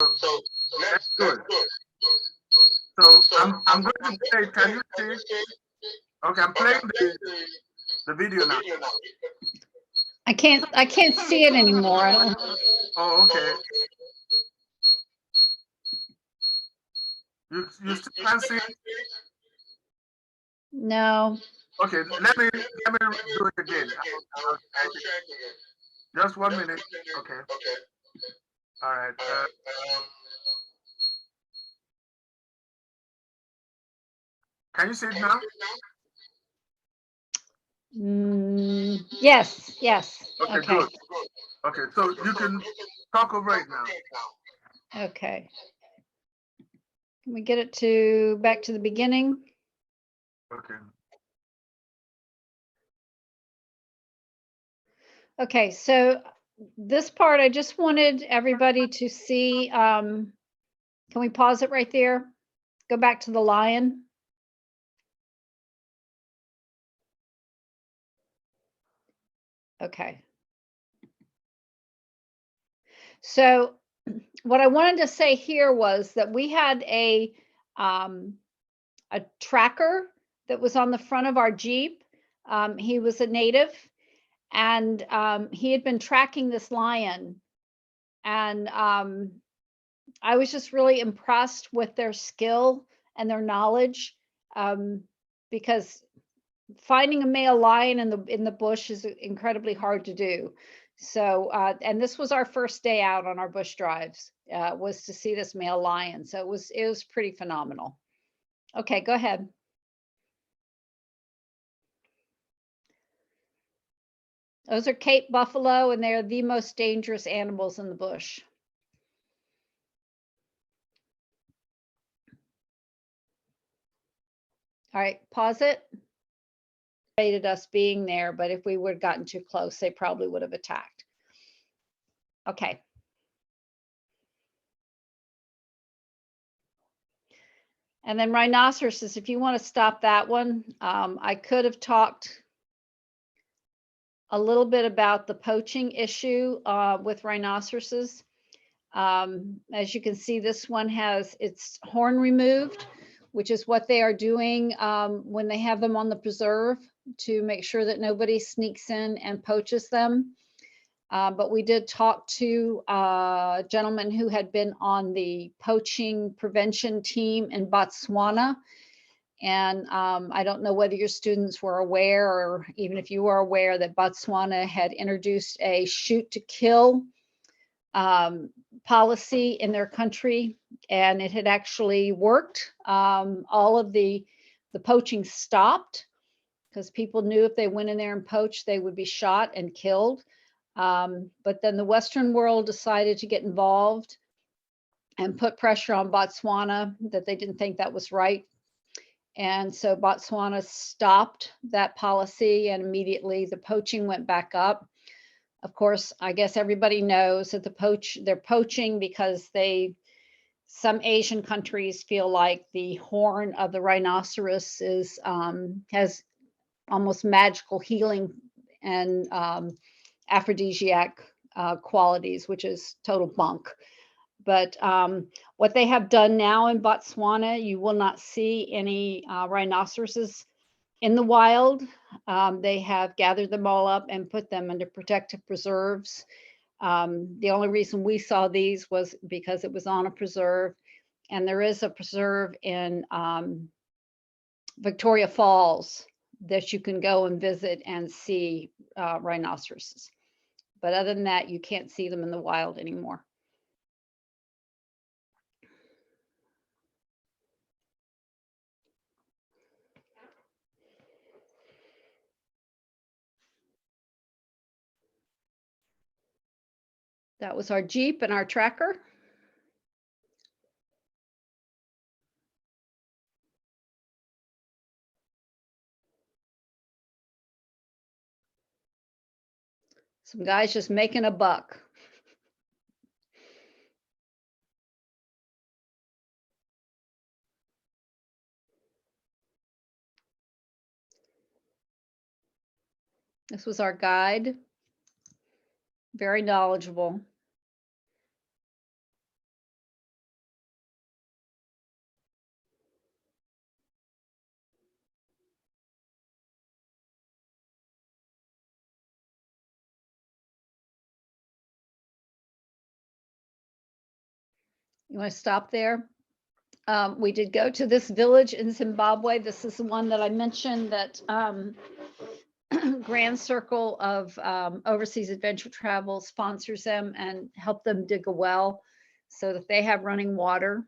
So That's that's good. good. So So I'm going I'm to going play. to Can play. you Can see? you see? Okay, I'm Okay, playing I'm playing the video the now. video now. I can't see it anymore. I don't. Oh, okay. Oh, okay. You still You can't still see? can't see it? No. Okay, Okay, let me let me do it do it again. again. I'll I'll check it. check again. Just 1 minute. Just 1 minute. Okay. Okay. All right. All right. Can you see it Can you now? see it now? Yes. Yes. Okay, Okay. good. Good. Okay, so Okay, you so can you can talk over talk it now. over it now. Okay. Can we get it to back to the beginning? Okay. Okay. So this part, I just wanted everybody to see. Can we pause it right there? Go back to the lion. Okay. So what I wanted to say here was that we had a tracker that was on the front of our Jeep. He was a native, and he had been tracking this lion. And I was just really impressed with their skill and their knowledge, because finding a male lion in the bush is incredibly hard to do. So, and this was our first day out on our bush drives, was to see this male lion. So it was pretty phenomenal. Okay, go ahead. Those are Cape buffalo, and they're the most dangerous animals in the bush. All right, pause it. Rated us being there, but if we would have gotten too close, they probably would have attacked. Okay. And then rhinoceroses, if you want to stop that one, I could have talked a little bit about the poaching issue with rhinoceroses. As you can see, this one has its horn removed, which is what they are doing when they have them on the preserve to make sure that nobody sneaks in and poaches them. But we did talk to a gentleman who had been on the poaching prevention team in Botswana. And I don't know whether your students were aware, or even if you were aware, that Botswana had introduced a shoot to kill policy in their country, and it had actually worked. All of the poaching stopped because people knew if they went in there and poached, they would be shot and killed. But then the Western world decided to get involved and put pressure on Botswana that they didn't think that was right. And so Botswana stopped that policy, and immediately the poaching went back up. Of course, I guess everybody knows that they're poaching because some Asian countries feel like the horn of the rhinoceros has almost magical healing and aphrodisiac qualities, which is total bunk. But what they have done now in Botswana, you will not see any rhinoceroses in the wild. They have gathered them all up and put them into protective preserves. The only reason we saw these was because it was on a preserve, and there is a preserve in Victoria Falls that you can go and visit and see rhinoceroses. But other than that, you can't see them in the wild anymore. That was our Jeep and our tracker. Some guys just making a buck. This was our guide. Very knowledgeable. You want to stop there? We did go to this village in Zimbabwe. This is the one that I mentioned that Grand Circle of Overseas Adventure Travel sponsors them and help them dig a well so that they have running water.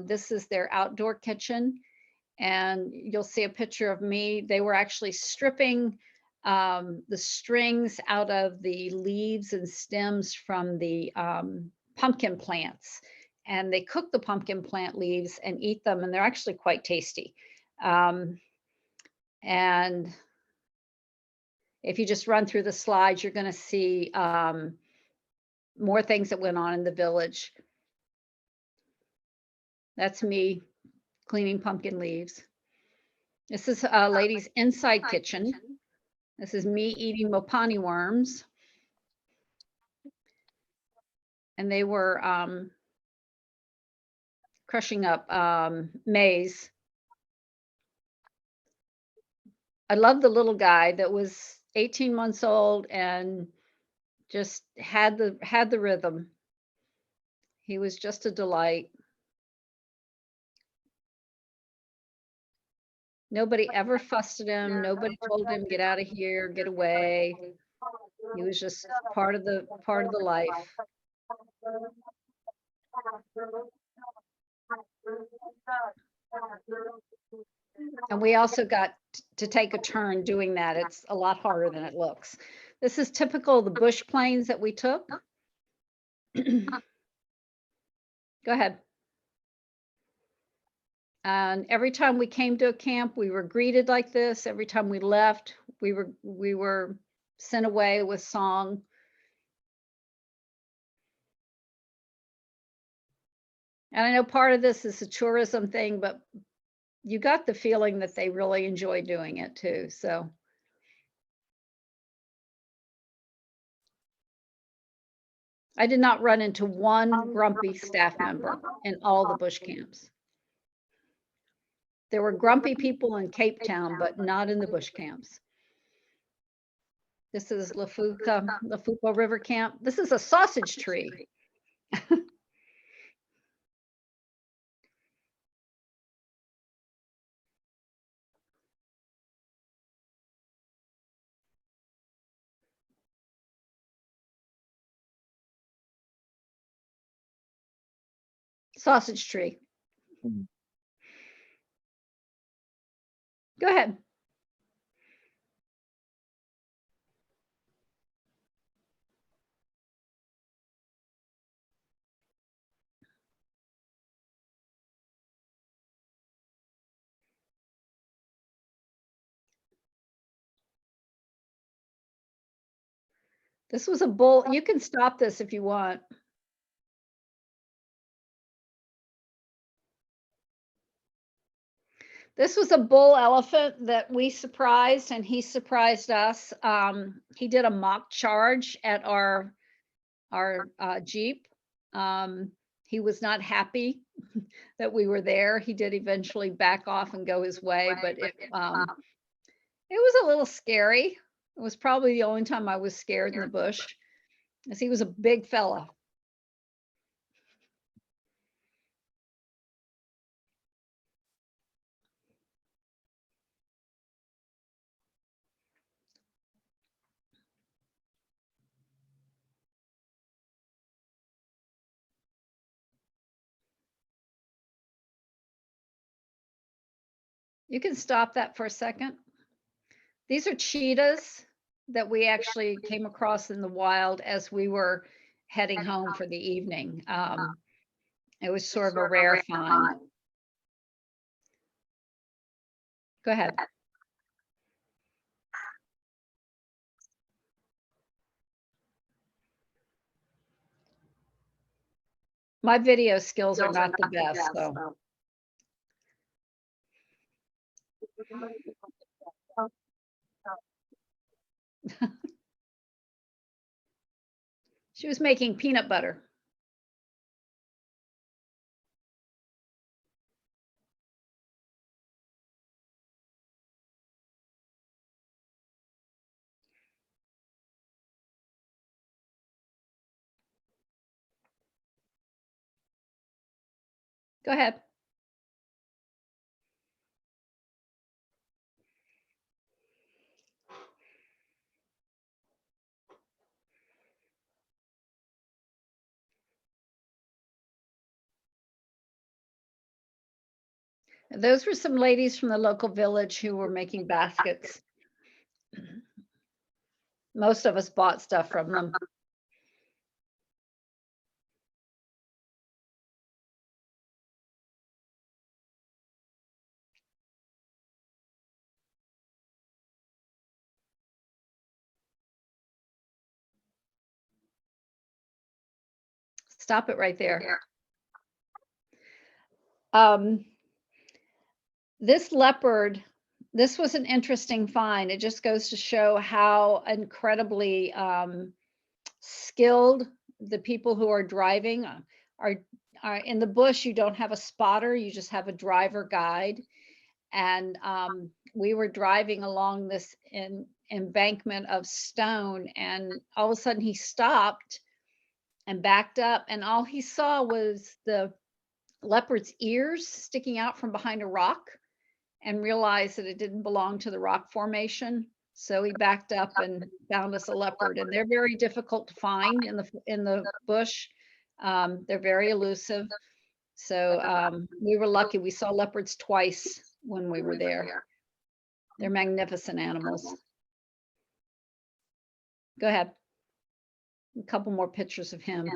This is their outdoor kitchen, and you'll see a picture of me. They were actually stripping the strings out of the leaves and stems from the pumpkin plants. And they cook the pumpkin plant leaves and eat them, and they're actually quite tasty. And if you just run through the slides, you're going to see more things that went on in the village. That's me cleaning pumpkin leaves. This is a lady's inside kitchen. This is me eating mopani worms. And they were crushing up maize. I love the little guy that was 18 months old and just had the rhythm. He was just a delight. Nobody ever fussed at him. Nobody told him, get out of here, get away. He was just part of the life. And we also got to take a turn doing that. It's a lot harder than it looks. This is typical of the bush planes that we took. Go ahead. And every time we came to a camp, we were greeted like this. Every time we left, we were sent away with song. And I know part of this is a tourism thing, but you got the feeling that they really enjoy doing it too. So I did not run into one grumpy staff member in all the bush camps. There were grumpy people in Cape Town, but not in the bush camps. This is Lafuka River Camp. This is a sausage tree. Sausage tree. Go ahead. This was a bull. You can stop this if you want. This was a bull elephant that we surprised, and he surprised us. He did a mock charge at our Jeep. He was not happy that we were there. He did eventually back off and go his way, but it was a little scary. It was probably the only time I was scared in the bush, as he was a big fella. You can stop that for a second. These are cheetahs that we actually came across in the wild as we were heading home for the evening. It was sort of a rare find. Go ahead. My video skills are not the best, so. She was making peanut butter. Go ahead. Those were some ladies from the local village who were making baskets. Most of us bought stuff from them. Stop it right there. This leopard, this was an interesting find. It just goes to show how incredibly skilled the people who are driving are. In the bush, you don't have a spotter, you just have a driver guide. And we were driving along this embankment of stone, and all of a sudden he stopped and backed up, and all he saw was the leopard's ears sticking out from behind a rock, and realized that it didn't belong to the rock formation. So he backed up and found us a leopard, and they're very difficult to find in the bush. They're very elusive. So we were lucky. We saw leopards twice when we were there. They're magnificent animals. Go ahead. A couple more pictures of him.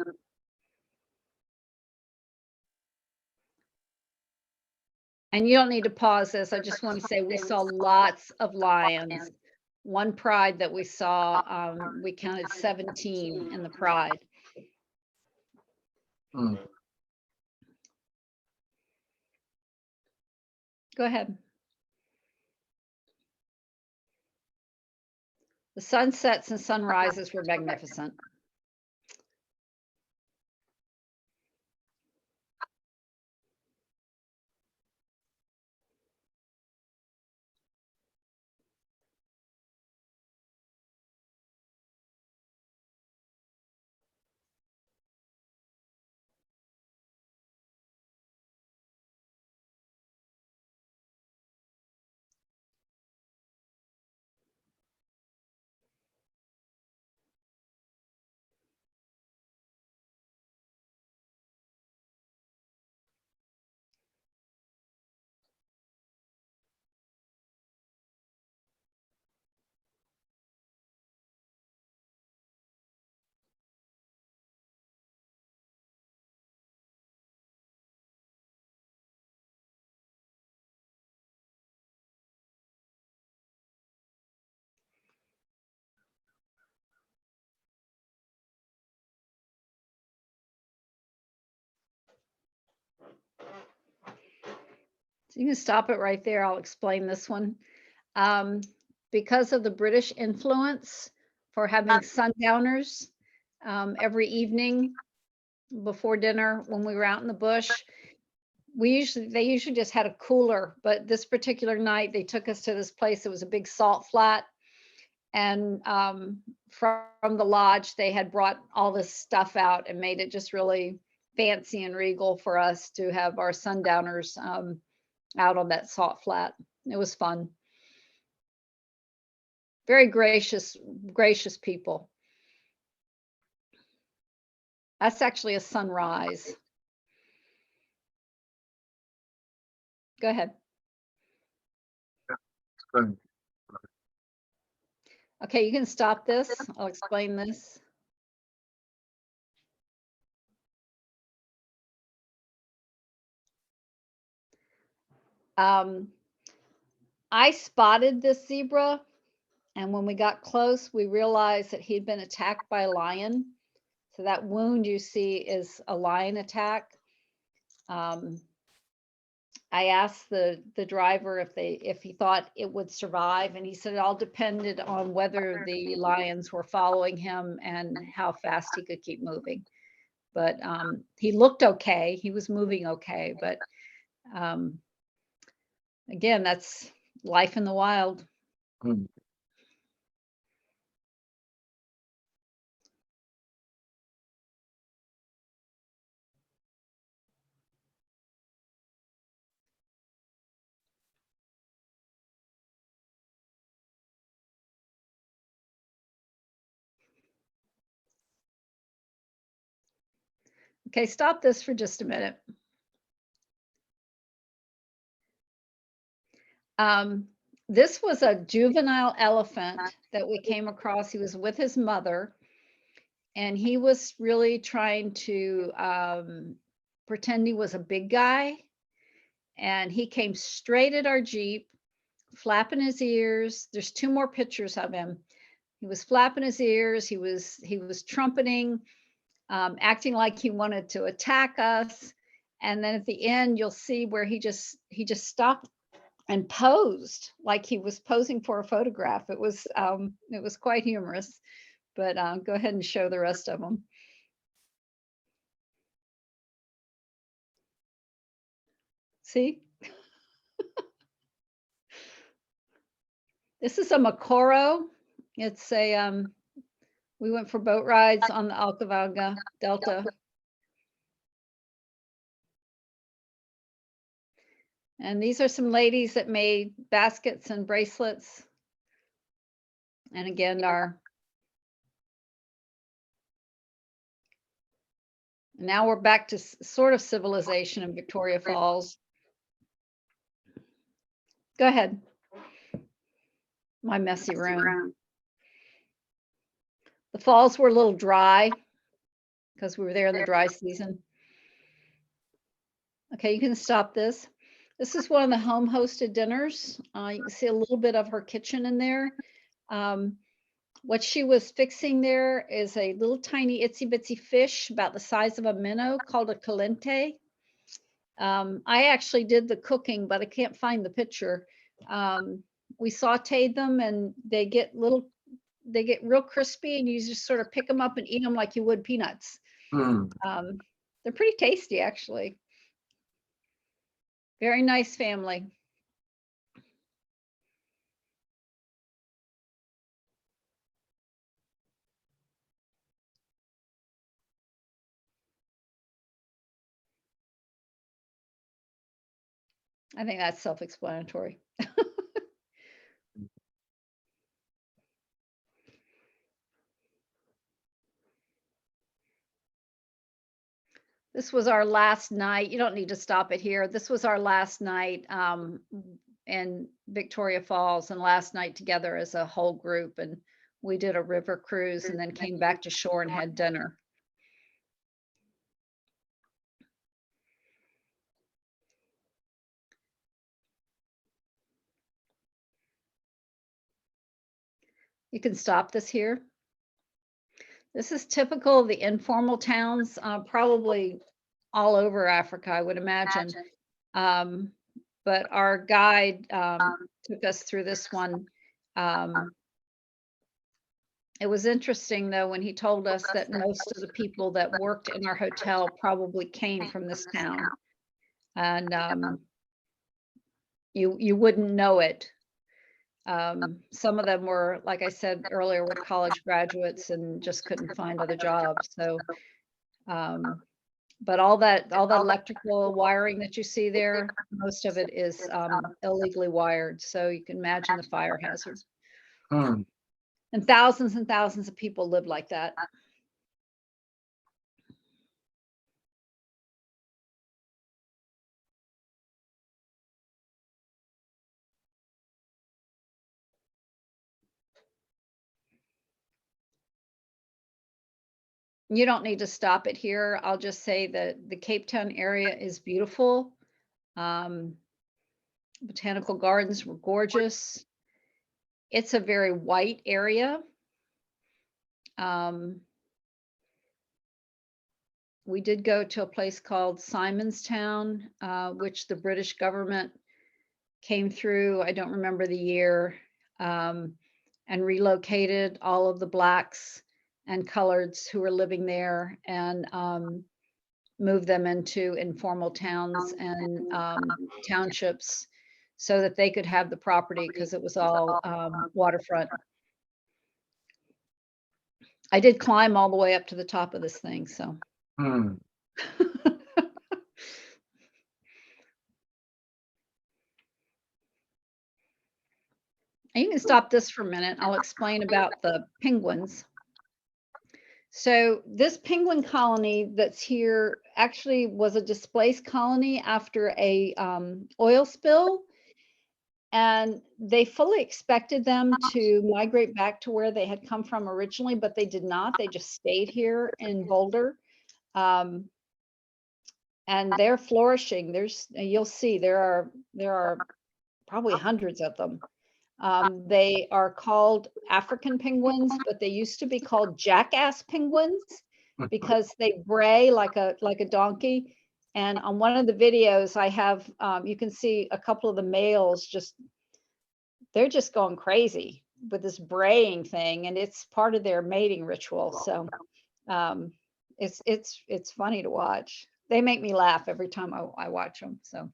And you don't need to pause this. I just want to say we saw lots of lions. One pride that we saw, we counted 17 in the pride. Hmm. Go ahead. The sunsets and sunrises were magnificent. So you can stop it right there. I'll explain this one. Because of the British influence for having sundowners every evening before dinner when we were out in the bush, they usually just had a cooler, but this particular night they took us to this place. It was a big salt flat, and from the lodge they had brought all this stuff out and made it just really fancy and regal for us to have our sundowners out on that salt flat. It was fun. Very gracious people. That's actually a sunrise. Go ahead. Good. Okay, you can stop this. I'll explain this. I spotted this zebra, and when we got close, we realized that he'd been attacked by a lion. So that wound you see is a lion attack. I asked the driver if he thought it would survive, and he said it all depended on whether the lions were following him and how fast he could keep moving. But he looked okay. He was moving okay, but again, that's life in the wild. Hmm. Okay, stop this for just a minute. This was a juvenile elephant that we came across. He was with his mother, and he was really trying to pretend he was a big guy. And he came straight at our Jeep, flapping his ears. There's 2 more pictures of him. He was flapping his ears. He was trumpeting, acting like he wanted to attack us. And then at the end, you'll see where he just stopped and posed like he was posing for a photograph. It was quite humorous. But go ahead and show the rest of them. See? This is a Macoro. It's a we went for boat rides on the Alcavalga Delta. And these are some ladies that made baskets and bracelets. And again, now we're back to sort of civilization in Victoria Falls. Go ahead. My messy room. The falls were a little dry because we were there in the dry season. Okay, you can stop this. This is one of the home hosted dinners. You can see a little bit of her kitchen in there. What she was fixing there is a little tiny itsy bitsy fish about the size of a minnow called a calente. I actually did the cooking, but I can't find the picture. We sauteed them and they get real crispy, and you just sort of pick them up and eat them like you would peanuts. They're pretty tasty, actually. Very nice family. I think that's self-explanatory. This was our last night. You don't need to stop it here. This was our last night in Victoria Falls, and last night together as a whole group. And we did a river cruise and then came back to shore and had dinner. You can stop this here. This is typical of the informal towns, probably all over Africa, I would imagine. But our guide took us through this one. It was interesting, though, when he told us that most of the people that worked in our hotel probably came from this town. And you wouldn't know it. Some of them were, like I said earlier, were college graduates and just couldn't find other jobs. So, but all that electrical wiring that you see there, most of it is illegally wired. So you can imagine the fire hazard. And thousands of people live like that. You don't need to stop it here. I'll just say that the Cape Town area is beautiful. Botanical gardens were gorgeous. It's a very white area. We did go to a place called Simonstown, which the British government came through, I don't remember the year, and relocated all of the blacks and coloreds who were living there and moved them into informal towns and townships so that they could have the property because it was all waterfront. I did climb all the way up to the top of this thing, so. You can stop this for a minute. I'll explain about the penguins. So this penguin colony that's here actually was a displaced colony after a oil spill. And they fully expected them to migrate back to where they had come from originally, but they did not. They just stayed here in Boulder. And they're flourishing. You'll see there are probably hundreds of them. They are called African penguins, but they used to be called jackass penguins because they bray like a donkey. And on one of the videos I have, you can see a couple of the males they're just going crazy with this braying thing, and it's part of their mating ritual. So it's funny to watch. They make me laugh every time I watch them. So.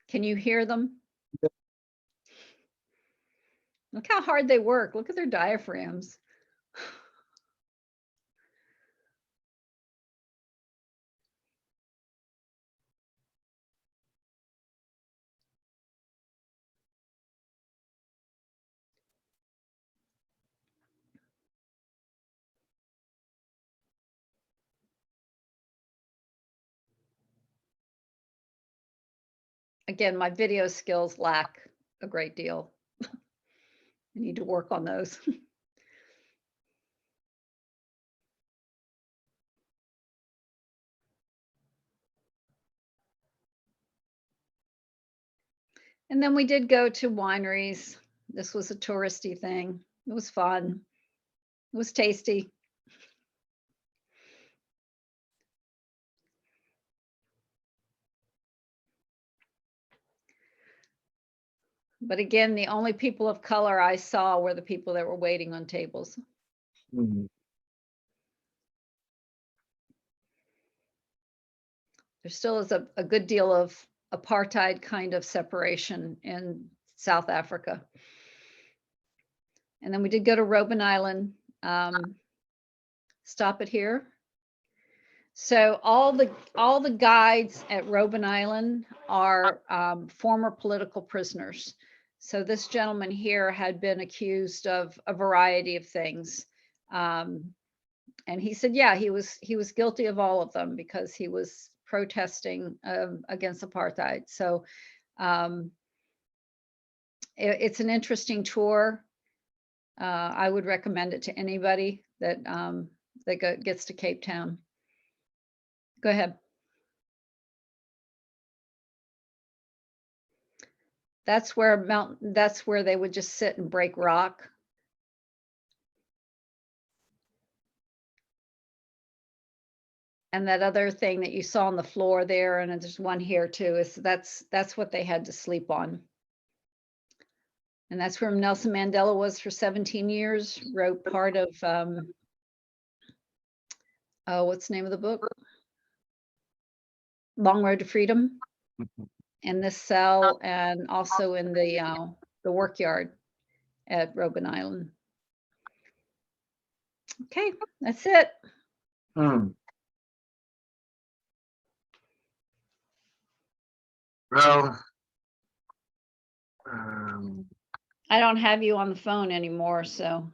Can you hear them? Look how hard they work. Look at their diaphragms. Again, my video skills lack a great deal. I need to work on those. And then we did go to wineries. This was a touristy thing. It was fun. It was tasty. But again, the only people of color I saw were the people that were waiting on tables. Mhm. There still is a good deal of apartheid kind of separation in South Africa. And then we did go to Robben Island. Stop it here. So all the guides at Robben Island are former political prisoners. So this gentleman here had been accused of a variety of things. And he said, yeah, he was guilty of all of them because he was protesting against apartheid. So it's an interesting tour. I would recommend it to anybody that gets to Cape Town. Go ahead. That's where they would just sit and break rock. And that other thing that you saw on the floor there, and there's one here too, is that's what they had to sleep on. And that's where Nelson Mandela was for 17 years, wrote part of, what's the name of the book? Long Road to Freedom. In this cell, and also in the workyard at Robben Island. Okay, that's it. Well, I don't have you on the phone anymore, so